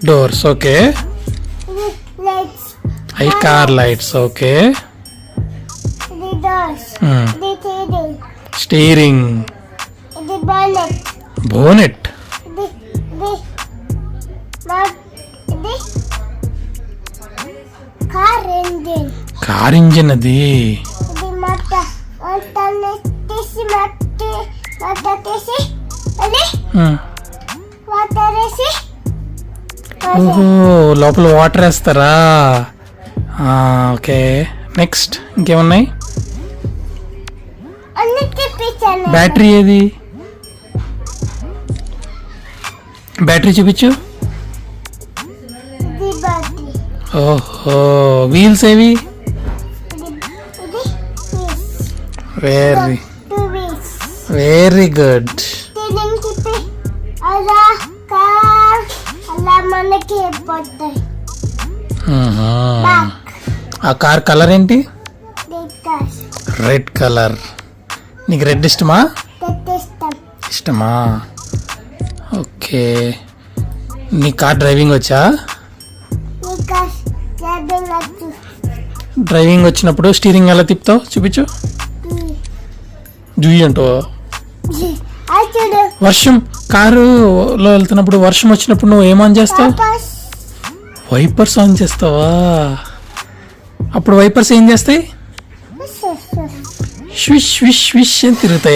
Doors okay. అవి car lights okay. Steering, bonnet, car engine అది. ఓహో లోపల వాటర్ వేస్తారా? ఓకే నెక్స్ట్ ఇంకేమున్నాయి? బ్యాటరీ ఏది? బ్యాటరీ చూపించు. ఓహో వీల్స్ ఏవి? Very very good. ఆ కార్ కలర్ ఏంటి? Red colour. నీకు రెడ్ ఇష్టమా? ఇష్టమా ఓకే. నీ కార్ డ్రైవింగ్ వచ్చా? డ్రైవింగ్ వచ్చినప్పుడు స్టీరింగ్ ఎలా తిప్పుతావు చూపించు. జూయి అంటో. వర్షం కారులో వెళ్తున్నప్పుడు వర్షం వచ్చినప్పుడు నువ్వు ఏమాన్ చేస్తావు? వైపర్స్ ఆన్ చేస్తావా? అప్పుడు వైపర్స్ ఏం చేస్తాయి? స్విష్ స్విష్ స్విష్ అని తిరుగుతాయి.